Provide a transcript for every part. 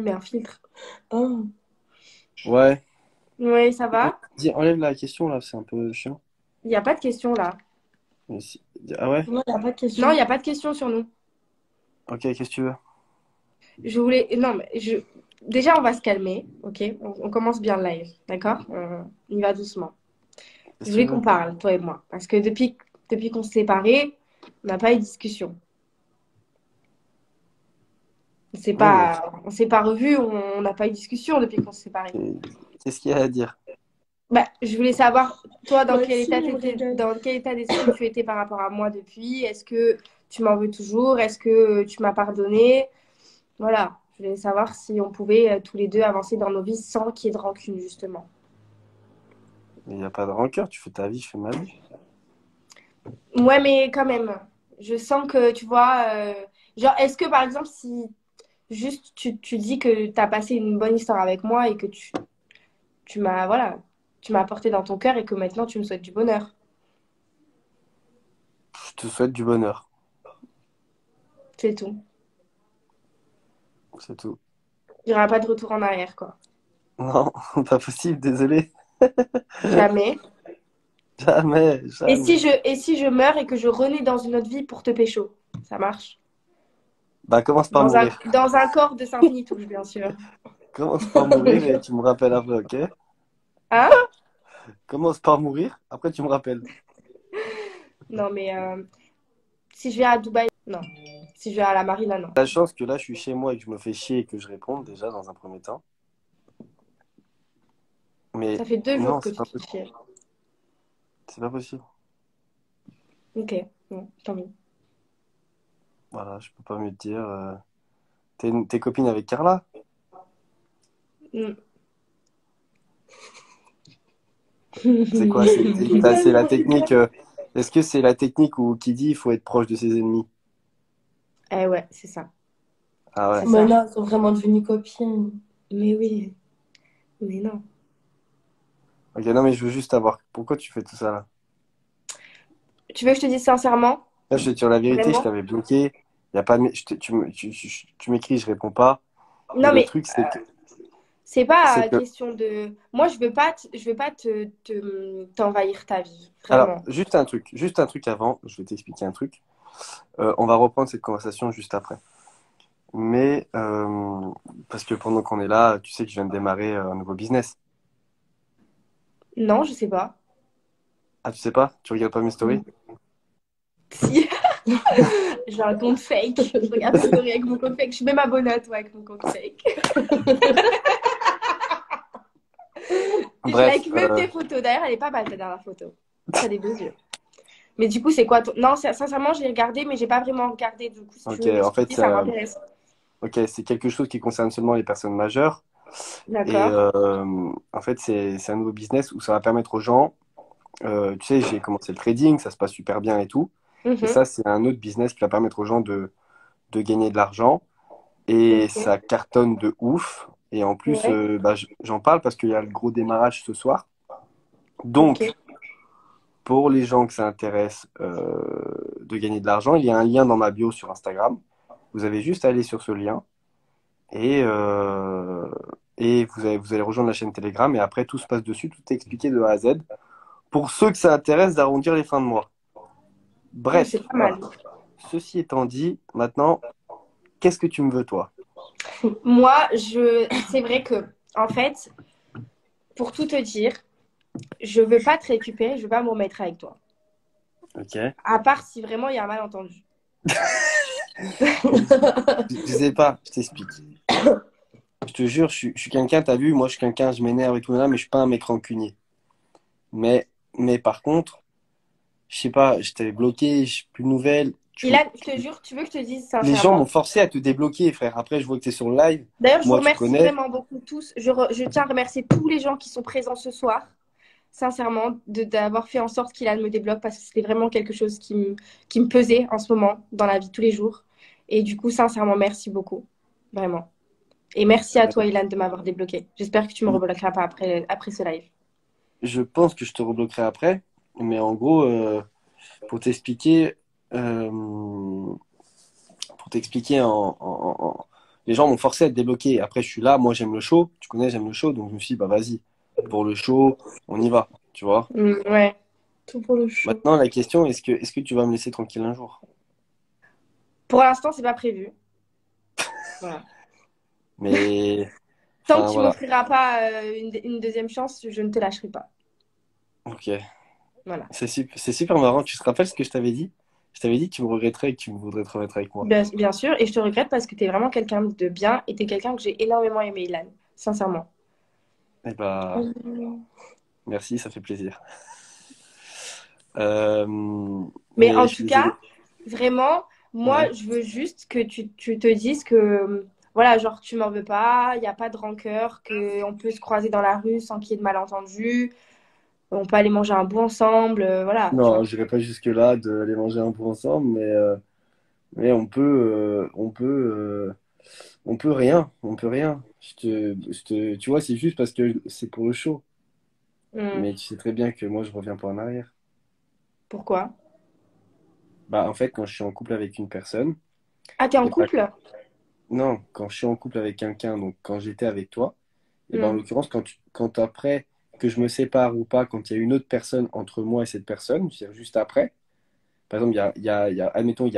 lui mets un filtre. Oh. Ouais. Oui, ça va? Dis, enlève la question là, c'est un peu chiant. Il n'y a pas de question là. Mais ah ouais? Non, il n'y a pas de Non, il question. n'y a pas de question sur nous. Ok, qu'est-ce que tu veux? Je voulais. Non, mais déjà, on va se calmer, ok? On commence bien le live, d'accord? On y va doucement. Je Qu'est-ce que tu voulais veux? qu'on parle, toi et moi. Parce que depuis qu'on s'est séparés, on n'a pas eu de discussion. Oui, mais On s'est pas revus, on n'a pas eu de discussion depuis qu'on s'est séparés. qu'est-ce qu'il y a à dire? Bah, je voulais savoir, toi, Moi aussi, j'aimerais bien. dans quel état d'esprit tu étais par rapport à moi depuis. Est-ce que tu m'en veux toujours? Est-ce que tu m'as pardonné? Voilà. Je voulais savoir si on pouvait tous les deux avancer dans nos vies sans qu'il y ait de rancune, justement. Il n'y a pas de rancœur, tu fais ta vie, je fais ma vie. Ouais, mais quand même, je sens que, tu vois, genre, est-ce que, par exemple, si juste tu dis que tu as passé une bonne histoire avec moi et que tu m'as, voilà, tu m'as porté dans ton cœur et que maintenant tu me souhaites du bonheur. Je te souhaite du bonheur, C'est tout. c'est tout. Il n'y aura pas de retour en arrière, quoi. Non, pas possible, désolé. Jamais. Jamais, jamais. Et si je meurs et que je renais dans une autre vie pour te pécho? Ça marche. Bah, commence par mourir. Dans un corps de Sainte Nitouche, bien sûr. Commence par mourir et tu me rappelles après, ok? Hein? Commence par mourir, après tu me rappelles. Non, mais si je vais à Dubaï, non. Si je vais à la marina, non. La chance que là, je suis chez moi et que je me fais chier et que je réponde déjà dans un premier temps. Ça Mais fait 2 jours non, que c'est tu pas te fais possible. chier. C'est pas possible. Ok, bon, tant mieux. Voilà, je peux pas mieux te dire. T'es copine avec Carla? Mm. C'est quoi? C'est la technique. Est-ce que c'est la technique où qui dit il faut être proche de ses ennemis? Eh ouais, c'est ça. Ah C'est ouais. Mais ça. non, elles sont vraiment devenues copines. Mais oui, mais non. Ok, non, mais je veux juste savoir pourquoi tu fais tout ça là. Tu veux que je te dise sincèrement? Là, je te dire la vérité, je Vraiment? t'avais bloqué. Y a pas de... tu m'écris, je réponds pas. Et Non, le mais truc, c'est c'est pas que. question de. Moi, je veux pas t'envahir ta vie, Alors, vraiment. juste un truc avant, je vais t'expliquer un truc. On va reprendre cette conversation juste après. Mais, parce que pendant qu'on est là, tu sais que je viens de démarrer un nouveau business. Non, je sais pas. Ah, tu sais pas? Tu regardes pas mes stories? Si, j'ai un compte fake. Je regarde tes stories avec mon compte fake. Je suis même abonnée à toi avec mon compte fake. Je Bref, like même tes photos. D'ailleurs, elle est pas mal ta dernière photo. T'as des beaux yeux. Mais du coup, c'est quoi ton... Non, sincèrement, j'ai regardé, mais j'ai pas vraiment regardé. Du coup, si tu ok, veux en fait, m'expliquer, ça m'intéresse. ok, c'est quelque chose qui concerne seulement les personnes majeures. Et D'accord. en fait, c'est un nouveau business où ça va permettre aux gens, tu sais, j'ai commencé le trading, ça se passe super bien et tout. Et Mhm. ça, c'est un autre business qui va permettre aux gens de gagner de l'argent. Et Ok. ça cartonne de ouf. Et en plus, Ouais. bah, j'en parle parce qu'il y a le gros démarrage ce soir. Ok. Donc, pour les gens que ça intéresse de gagner de l'argent, il y a un lien dans ma bio sur Instagram. Vous avez juste à aller sur ce lien et, vous allez rejoindre la chaîne Telegram. Et après, tout se passe dessus, tout est expliqué de A à Z. Pour ceux que ça intéresse d'arrondir les fins de mois. Mais c'est Bref, pas mal. voilà. Ceci étant dit, maintenant, qu'est-ce que tu me veux, toi? Moi, c'est vrai que, en fait, pour tout te dire, je veux pas te récupérer, je veux pas me remettre avec toi. Ok. À part si vraiment il y a un malentendu. Je sais pas, je t'explique. Je te jure, je suis quelqu'un, t'as vu, moi je suis quelqu'un, je m'énerve et tout, là, mais je suis pas un mec rancunier. Mais, mais par contre, je sais pas, je t'avais bloqué, je plus de nouvelles. Ilan, je te jure, tu veux que je te dise Les gens m'ont sincèrement. forcé à te débloquer, frère. Après, je vois que t'es sur le live. D'ailleurs, je vous Moi, tu remercie connais. vraiment beaucoup tous. Je tiens à remercier tous les gens qui sont présents ce soir, sincèrement, d'avoir fait en sorte qu'Ilan me débloque parce que c'était vraiment quelque chose qui me pesait en ce moment dans la vie de tous les jours. Et du coup, sincèrement, merci beaucoup. Vraiment. Et merci à toi, Ilan, de m'avoir débloqué. J'espère que tu me rebloqueras pas après ce live. Je pense que je te rebloquerai après. Mais en gros, pour t'expliquer, euh, pour t'expliquer Les gens m'ont forcé à être débloqué. Après, je suis là, moi j'aime le show. Tu connais, j'aime le show. Donc je me suis dit, bah vas-y, pour le show, on y va. Tu vois. Ouais. Tout pour le show. Maintenant, la question, est-ce que tu vas me laisser tranquille un jour? Pour l'instant, c'est pas prévu. Voilà. Mais, Tant enfin que tu voilà. m'offriras pas une deuxième chance, je ne te lâcherai pas. Ok. Voilà. C'est super marrant. Tu te rappelles ce que je t'avais dit? Je t'avais dit que tu me regretterais et que tu me voudrais te remettre avec moi. Bien sûr, et je te regrette parce que tu es vraiment quelqu'un de bien et tu es quelqu'un que j'ai énormément aimé, Ilan. Sincèrement. Eh bah, Hum. merci, ça fait plaisir. Euh, Mais mais en je suis tout cas, désolé. vraiment, moi, Ouais. je veux juste que tu te dises que, voilà, genre, tu m'en veux pas, il n'y a pas de rancœur, qu'on peut se croiser dans la rue sans qu'il y ait de malentendus, on peut aller manger un bout ensemble, voilà, tu Non, vois. j'irai pas jusque-là d'aller manger un pot ensemble, mais on peut rien, on peut rien. Tu vois, c'est juste parce que c'est pour le show. Hmm. Mais tu sais très bien que moi, je reviens pas en arrière. Pourquoi? Bah, en fait, quand je suis en couple avec une personne, Ah, t'es en et bah, couple? non, quand je suis en couple avec quelqu'un, donc quand j'étais avec toi, et ben en Hmm. l'occurrence, quand après que je me sépare ou pas, quand il y a une autre personne entre moi et cette personne, c'est-à-dire juste après, par exemple, admettons,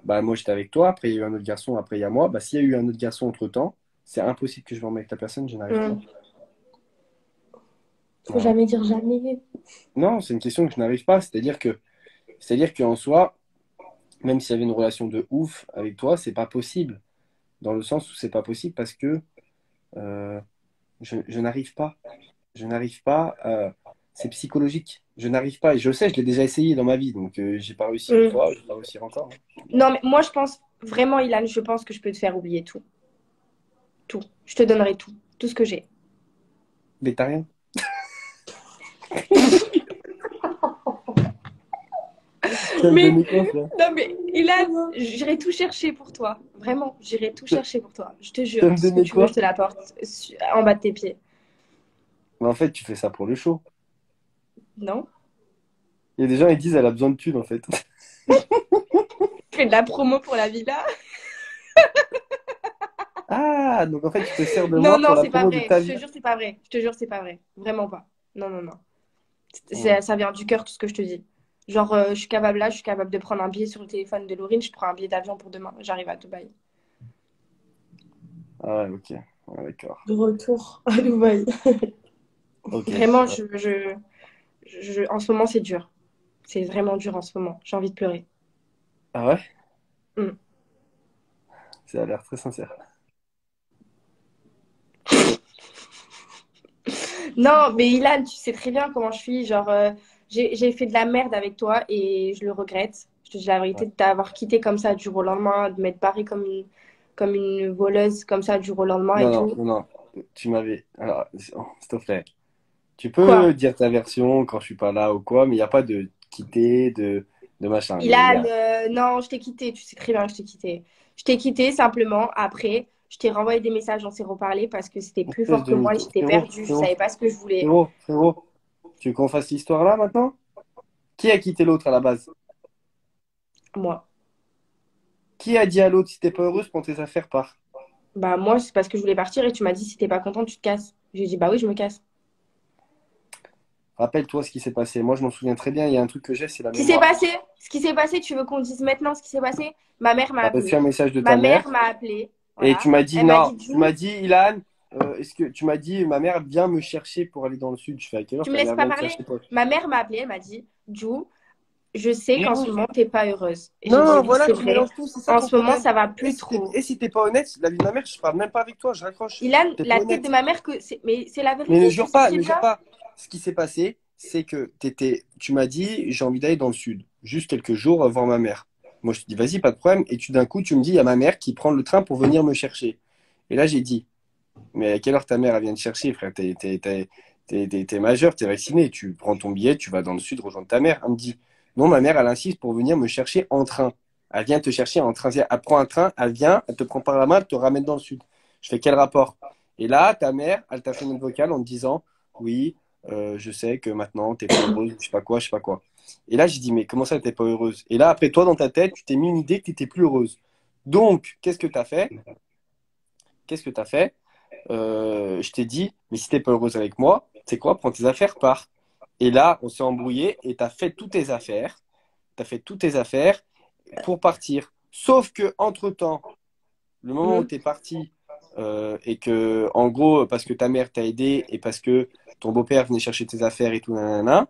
bah, moi j'étais avec toi, après il y a eu un autre garçon, après il y a moi, bah, s'il y a eu un autre garçon entre-temps, c'est impossible que je me remette avec la personne, je n'arrive pas. Hmm. Faut Voilà. jamais dire jamais. Non, c'est une question que je n'arrive pas, c'est-à-dire qu'en soi, même s'il y avait une relation de ouf avec toi, c'est pas possible, dans le sens où c'est pas possible parce que euh, je n'arrive pas. Je n'arrive pas. C'est psychologique. Je n'arrive pas. Et je sais, je l'ai déjà essayé dans ma vie. Donc, j'ai pas réussi une Hmm. fois, je vais pas réussir encore, hein. Non, mais moi, je pense vraiment, Ilan, je pense que je peux te faire oublier tout. Tout. Je te donnerai tout. Tout ce que j'ai. Mais t'as rien. Tu vas me Mais donner quoi, ça? non, mais Ilan, j'irai tout chercher pour toi. Vraiment, j'irai tout chercher pour toi. Je te Tu vas jure, me ce que donner tu veux, quoi? je te l'apporte en bas de tes pieds. Mais en fait, tu fais ça pour le show. Non? Il y a des gens, ils disent, elle a besoin de thunes, en fait. Je fais de la promo pour la villa. Ah, donc en fait, tu te sers de Non, moi pour non, la c'est pas promo de vrai. ta Je te vie. jure, c'est pas vrai. Je te jure, c'est pas vrai. Vraiment pas. Non, non, non. Hmm. Ça vient du cœur, tout ce que je te dis. Genre, je suis capable là, je suis capable de prendre un billet sur le téléphone de Laurine, je prends un billet d'avion pour demain. J'arrive à Dubaï. Ah ouais, ok. Ouais, d'accord. De retour à Dubaï. Ok. Vraiment, Ouais. en ce moment, c'est dur. C'est vraiment dur en ce moment. J'ai envie de pleurer. Ah ouais? Mm. Ça a l'air très sincère. Non, mais Ilan, tu sais très bien comment je suis. Genre, j'ai fait de la merde avec toi et je le regrette. Je te dis la vérité Ouais. de t'avoir quitté comme ça du jour au lendemain, de m'être barrée comme une voleuse comme ça du jour au lendemain et Non, non, tout. non, non. Tu m'avais. Alors, s'il te plaît. Tu Quoi? peux dire ta version quand je suis pas là ou quoi, mais il n'y a pas de quitter, de machin. Ilan, non, je t'ai quitté. Tu sais très bien que je t'ai quitté. Je t'ai quitté simplement. Après, je t'ai renvoyé des messages, on s'est reparlé parce que c'était plus Espèce fort de que moi et mytho. j'étais Frérot, perdue. Je frérot, savais pas ce que je voulais. frérot. Tu veux qu'on fasse l'histoire là maintenant? Qui a quitté l'autre à la base? Moi. Qui a dit à l'autre si t'es pas heureuse, prends tes affaires, pars? Bah, moi, c'est parce que je voulais partir et tu m'as dit si t'es pas content, tu te casses. J'ai dit bah oui, je me casse. Rappelle-toi ce qui s'est passé. Moi, je m'en souviens très bien. Il y a un truc que j'ai, c'est la Ce qui s'est mémoire. passé, ce qui s'est passé, tu veux qu'on dise maintenant ce qui s'est passé? Ma mère m'a T'as reçu un appelé. message de Ma ta mère mère m'a appelé. et tu Voilà. m'as dit Elle m'a non. dit, Tu m'as Jou, dit, Ilan, est-ce que tu m'as dit, ma mère vient me chercher pour aller dans le sud. Je fais à quelle heure tu me ta laisses mère pas vient te parler? chercher toi? Ma mère m'a appelé, elle m'a dit, Jou, je sais qu'en ce Non, moment, t'es pas heureuse. Et j'ai dit non, oui, voilà, c'est tu vrai. mélanges tout, c'est ça En ton ce moment, problème. ça va plus trop. Et si t'es pas honnête, la vie de ma mère, je parle même pas avec toi, je raccroche. Ilan, T'es pas la tête de honnête. ma mère, mais c'est la Mais vérité, tu sais ne très jure bien. pas. Ce qui s'est passé, c'est que tu m'as dit, j'ai envie d'aller dans le sud, juste quelques jours voir ma mère. Moi, je te dis, vas-y, pas de problème. Et d'un coup, tu me dis, il y a ma mère qui prend le train pour venir me chercher. Et là, j'ai dit, mais à quelle heure ta mère, elle vient te chercher, frère? T'es majeur, t'es vacciné. Tu prends ton billet, tu vas dans le sud rejoindre ta mère. Elle me dit, non, ma mère, elle insiste pour venir me chercher en train. Elle vient te chercher en train. Elle prend un train, elle vient, elle te prend par la main, elle te ramène dans le sud. Je fais quel rapport? Et là, ta mère, elle t'a fait une note vocale en te disant, oui, je sais que maintenant, t'es pas heureuse, je sais pas quoi, je sais pas quoi. Et là, j'ai dit, mais comment ça, t'es pas heureuse? Et là, après, toi, dans ta tête, tu t'es mis une idée que t'étais plus heureuse. Donc, qu'est-ce que t'as fait? qu'est-ce que tu as fait? Je t'ai dit, mais si t'es pas heureuse avec moi, c'est quoi? Prends tes affaires, pars. Et là, on s'est embrouillé et tu as fait toutes tes affaires. Tu as fait toutes tes affaires pour partir. Sauf que, entre-temps, le moment où Mhm. tu es parti et que, en gros, parce que ta mère t'a aidé et parce que ton beau-père venait chercher tes affaires et tout, nanana,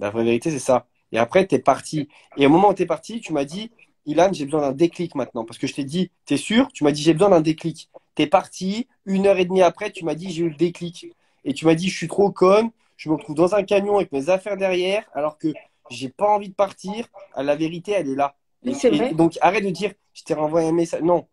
la vraie vérité, c'est ça. Et après, tu es parti. Et au moment où tu es parti, tu m'as dit, Ilan, j'ai besoin d'un déclic maintenant. Parce que je t'ai dit, t'es sûr? Tu m'as dit, j'ai besoin d'un déclic. T'es parti, 1 heure et demie après, tu m'as dit, j'ai eu le déclic. Et tu m'as dit, je suis trop conne, je me retrouve dans un camion avec mes affaires derrière, alors que j'ai pas envie de partir. Ah, la vérité, elle est là. Oui, c'est Et vrai. donc, arrête de dire, je t'ai renvoyé un message. Non,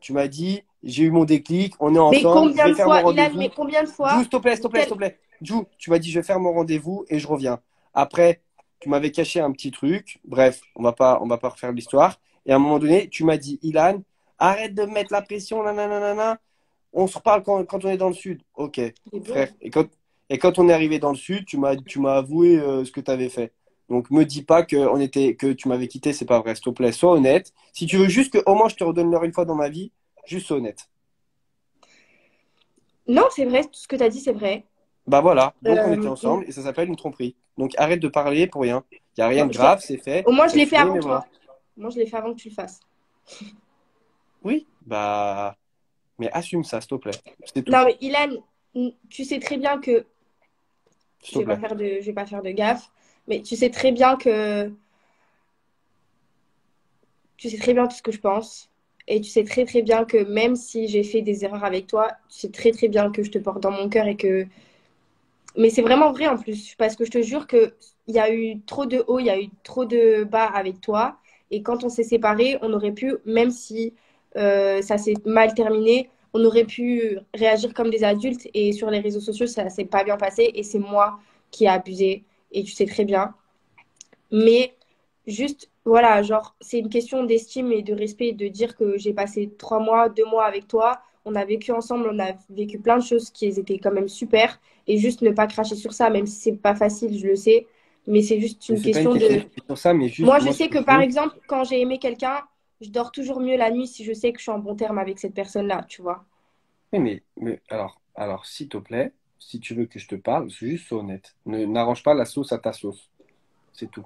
tu m'as dit, j'ai eu mon déclic, on est Mais ensemble, je combien vais de faire mon fois, Ilan, rendez-vous. mais combien de Jou, fois s'il te plaît, s'il te plaît, s'il te plaît. Jou, tu m'as dit, je vais faire mon rendez-vous et je reviens. Après, tu m'avais caché un petit truc. Bref, on va pas refaire l'histoire. Et à un moment donné, tu m'as dit, Ilan, arrête de me mettre la pression, nanana. On se reparle quand on est dans le sud. Ok, C'est frère. bon. Et quand on est arrivé dans le sud, tu m'as avoué ce que tu avais fait. Donc, me dis pas que tu m'avais quitté, c'est pas vrai. S'il te plaît, sois honnête. Si tu veux juste que au moins je te redonne l'heure une fois dans ma vie, juste sois honnête. Non, c'est vrai, tout ce que tu as dit, c'est vrai. Bah voilà, donc on était Euh, ensemble et ça s'appelle une tromperie. Donc arrête de parler pour rien. Il n'y a rien bon, de grave, c'est fait, au moins, je t'as l'ai fait assumé, avant mais voilà. toi. Moi, je l'ai fait avant que tu le fasses. Oui, bah, mais assume ça, s'il te plaît. C'est tout, Non, mais Ilan, tu sais très bien que s'il te plaît. je vais pas faire de gaffe, mais tu sais très bien que tu sais très bien tout ce que je pense. Et tu sais très très bien que même si j'ai fait des erreurs avec toi, tu sais très très bien que je te porte dans mon cœur et que. Mais c'est vraiment vrai en plus, parce que je te jure que il y a eu trop de hauts, il y a eu trop de bas avec toi. Et quand on s'est séparés, on aurait pu, même si ça s'est mal terminé, on aurait pu réagir comme des adultes. Et sur les réseaux sociaux, ça s'est pas bien passé. Et c'est moi qui ai abusé. Et tu sais très bien. Mais juste, voilà, genre, c'est une question d'estime et de respect de dire que j'ai passé 3 mois, 2 mois avec toi. On a vécu ensemble, on a vécu plein de choses qui étaient quand même super. Et juste ne pas cracher sur ça, même si c'est pas facile, je le sais. Mais c'est juste Mais une c'est pas une question question de. de sur ça, mais Moi, juste, je moi, ce sais que que je par veux. exemple, quand j'ai aimé quelqu'un, je dors toujours mieux la nuit si je sais que je suis en bon terme avec cette personne-là, tu vois. Oui, mais alors, s'il te plaît, si tu veux que je te parle, juste sois honnête. N'arrange pas la sauce à ta sauce. C'est tout.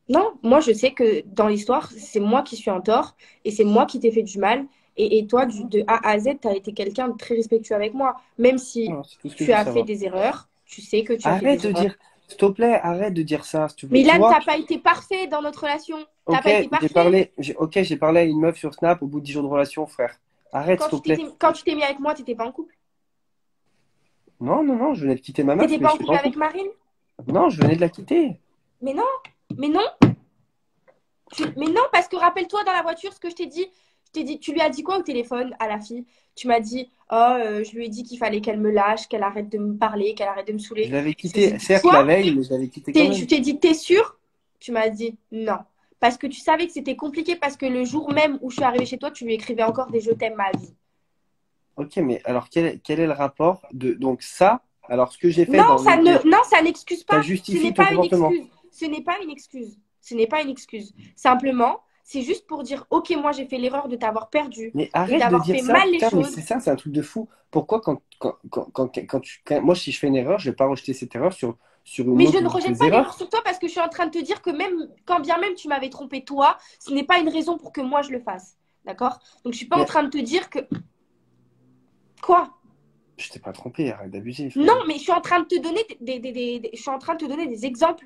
Non, moi je sais que dans l'histoire, c'est moi qui suis en tort et c'est moi qui t'ai fait du mal. Et toi, de A à Z, tu as été quelqu'un de très respectueux avec moi. Même si Voilà, c'est tout ce que je tu veux as fait savoir. des erreurs, tu sais que tu as fait Arrête des de erreurs. dire, s'il te plaît, arrête de dire ça, s'il te Mais plaît. Tu Ilan, vois? t'as pas été parfait dans notre relation. T'as Ok, pas été parfait. j'ai parlé à une meuf sur Snap au bout de 10 jours de relation, frère. Arrête, s'il te plaît. Quand tu t'es mis avec moi, t'étais pas en couple. Non, non, non, je venais de quitter ma meuf, T'étais mais pas je en suis pas couple en avec couple. Marine. Non, je venais de la quitter. Mais non, mais non. Mais non, parce que rappelle-toi dans la voiture ce que je t'ai dit, tu lui as dit quoi au téléphone à la fille? Tu m'as dit, oh, je lui ai dit qu'il fallait qu'elle me lâche, qu'elle arrête de me parler, qu'elle arrête de me Je saouler. l'avais J'ai quitté, dit, certes, quoi? la veille, mais je l'avais quitté quand Je même. t'ai dit, t'es sûr? Tu m'as dit, non. Parce que tu savais que c'était compliqué, parce que le jour même où je suis arrivée chez toi, tu lui écrivais encore des je t'aime ma vie. Ok, mais alors quel est le rapport de donc ça? Alors ce que j'ai fait Non, dans non, ça n'excuse ça pas. Ce justifie n'est ton pas une comportement. excuse. Ce n'est pas une excuse. Ce n'est pas une excuse. Simplement, c'est juste pour dire, ok, moi j'ai fait l'erreur de t'avoir perdu Mais et arrête de d'avoir dire fait ça, mal les putain, mais choses. c'est ça, c'est un truc de fou. Pourquoi moi si je fais une erreur, je vais pas rejeter cette erreur sur une Mais je autre ne de rejette tes pas l'erreur erreurs? sur toi parce que je suis en train de te dire que même quand bien même tu m'avais trompé toi, ce n'est pas une raison pour que moi je le fasse. D'accord? Donc je suis pas en Mais train de te dire que quoi? je t'ai pas trompé, arrête d'abuser, Non, frérot. mais je suis en train de te donner je suis en train de te donner des exemples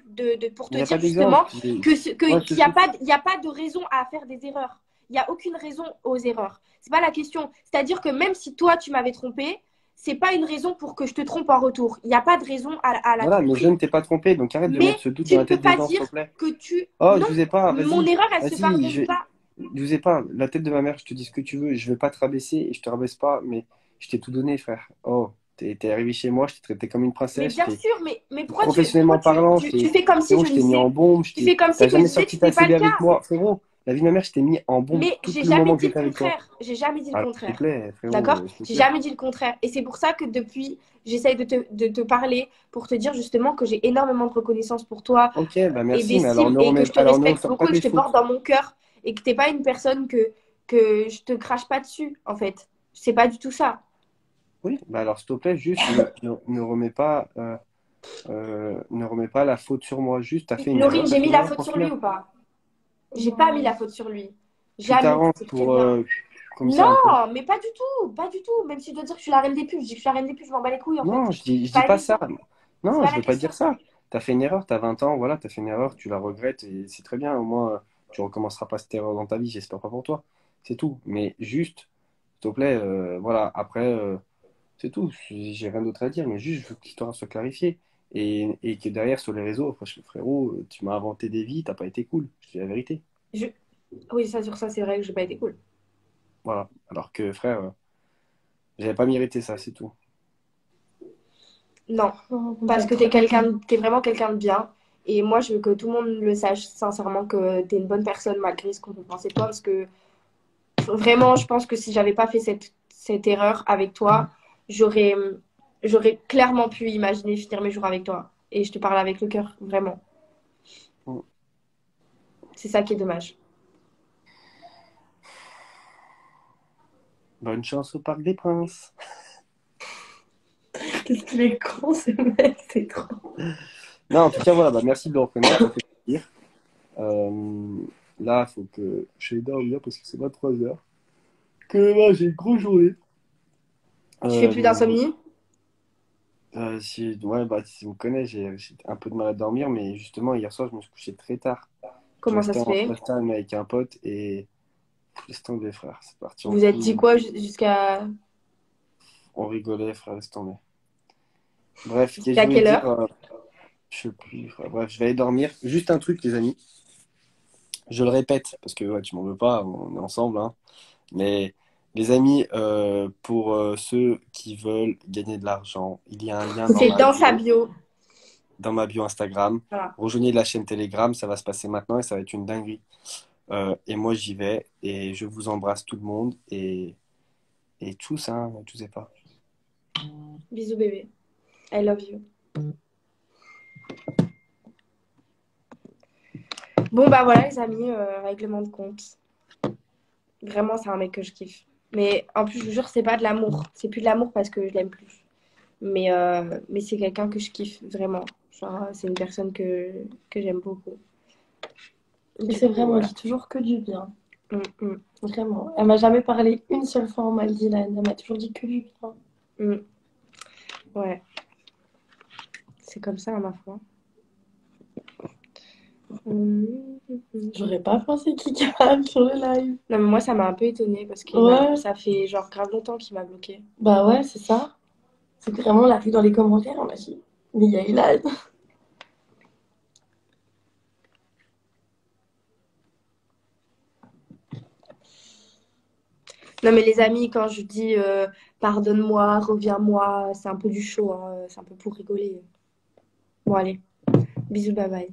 pour Il te n'y a pas dire d'exemple. justement que Moi, qu'il n'y a pas il y a pas de raison à faire des erreurs. Il n'y a aucune raison aux erreurs. C'est pas la question. C'est-à-dire que même si toi tu m'avais trompé, c'est pas une raison pour que je te trompe en retour. Il n'y a pas de raison à la Voilà, mais je tromperie. ne t'ai pas trompé, donc arrête de Mais mettre ce doute tu dans ne la peux tête des pas gens, s'il dire te plaît. que tu Oh, non, je vous ai pas, mon vas-y, erreur elle se vas-y, pardonne pas. je vous ai pas. La tête de ma mère, je te dis ce que tu veux, je veux pas te rabaisser et je te rabaisse pas, mais je t'ai tout donné, frère. Oh, t'es arrivé chez moi, je t'ai traité comme une Mais princesse, bien sûr, mais professionnellement parlant, tu fais comme si frérot, je je ne t'ai mis disais, en bombe, tu fais comme si t'as que je jamais disais que sorti ta c'était pas CV le avec cas. moi, frérot. La vie de ma mère, je t'ai mis en bombe Mais tout j'ai le jamais moment que dit le j'étais avec toi. contraire. J'ai jamais dit le Alors, s'il te contraire. plaît, D'accord? frérot, s'il te J'ai plaît. jamais dit le contraire. Et c'est pour ça que depuis, j'essaye de te parler pour te dire justement que j'ai énormément de reconnaissance pour toi Ok, bah et merci, mais d'estime et que je te alors ne respecte ressors pas beaucoup et que tes je te porte fautes. dans mon cœur et que t'es pas une personne que je te crache pas dessus, en fait. C'est pas du tout ça. Oui, bah alors s'il te plaît, juste ne remets pas la faute sur moi. Juste, Laurine, t'as j'ai fait mis une la erreur, faute sur lui point-final. ou pas? J'ai pas mis Non. la faute sur lui. Tu Jamais, tu t'arranges sais très pour bien. comme ça un peu. Non, mais pas du tout, pas du tout. Même si tu dois dire que je suis la reine des pubs, je dis que je suis la reine des pubs, je m'en bats les couilles en fait. Non, je C'est dis pas la pas question. ça. C'est Non, pas je la vais pas question. dire ça. T'as fait une erreur, t'as 20 ans, voilà, t'as fait une erreur, tu la regrettes et c'est très bien. Au moins, tu recommenceras pas cette erreur dans ta vie, j'espère pas pour toi. C'est tout. Mais juste, s'il te plaît, voilà, après, c'est tout. J'ai rien d'autre à dire, mais juste, je veux que l'histoire soit clarifiée. Et que derrière, sur les réseaux, frérot, tu m'as inventé des vies, t'as pas été cool. Je te dis la vérité. Je... Oui, ça sur ça, c'est vrai que j'ai pas été cool. Voilà. Alors que, frère, j'avais pas mérité ça, c'est tout. Non, Non, parce que d'accord. t'es vraiment quelqu'un de bien. Et moi, je veux que tout le monde le sache, sincèrement, que t'es une bonne personne malgré ce qu'on peut penser de toi. Parce que vraiment, je pense que si j'avais pas fait cette erreur avec toi, j'aurais, j'aurais clairement pu imaginer finir mes jours avec toi. Et je te parle avec le cœur, vraiment. Mm. C'est ça qui est dommage. Bonne chance au Parc des Princes. Qu'est-ce qu'il est con, ce mec, c'est trop. Non, en tout cas, voilà, bah, merci de le reconnaître, ça fait plaisir. Euh, là, il faut que je dormir parce que c'est 23 heures. Que demain, j'ai une grosse journée. Tu fais plus Euh, d'insomnie? ouais, bah, si tu me connais, j'ai un peu de mal à dormir, mais justement, hier soir, je me suis couché très tard. Je Comment ça restais se en fait? FaceTime avec un pote et laisse tomber, frère. C'est parti en Vous êtes dit couille. quoi jusqu'à On rigolait, frère, laisse tomber. Bref, qu'est-ce que je jusqu'à voulais quelle dire? heure? Je sais plus, frère. Bref, je vais aller dormir. Juste un truc, les amis. Je le répète, parce que ouais, tu m'en veux pas, on est ensemble, hein. Mais les amis, pour ceux qui veulent gagner de l'argent, il y a un lien C'est dans sa bio. dans ma bio Instagram. Voilà. Rejoignez la chaîne Telegram, ça va se passer maintenant et ça va être une dinguerie. Et moi, j'y vais et je vous embrasse tout le monde et tous, hein, tous et pas. Bisous bébé. I love you. Bon bah voilà les amis, règlement de compte. Vraiment c'est un mec que je kiffe. Mais en plus je vous jure c'est pas de l'amour. C'est plus de l'amour parce que je l'aime plus. Mais c'est quelqu'un que je kiffe vraiment. Genre c'est une personne que j'aime beaucoup. Et Du c'est coup, vrai, moi, voilà. je dis toujours que du bien. Mm, mm, Vraiment. Elle m'a jamais parlé une seule fois en mal, Dylan. Elle m'a toujours dit que du bien. mm. Ouais, c'est comme ça, ma foi. Mm, mm, mm. J'aurais pas pensé qu'il calme sur le live. Non, mais moi, ça m'a un peu étonnée parce que Ouais, ça fait genre grave longtemps qu'il m'a bloqué. bah ouais, c'est ça. C'est que vraiment, on l'a vu dans les commentaires, on a dit, mais il y a Ilan. Non, mais les amis, quand je dis pardonne-moi, reviens-moi, c'est un peu du show, hein, c'est un peu pour rigoler. Bon, allez, bisous, bye bye.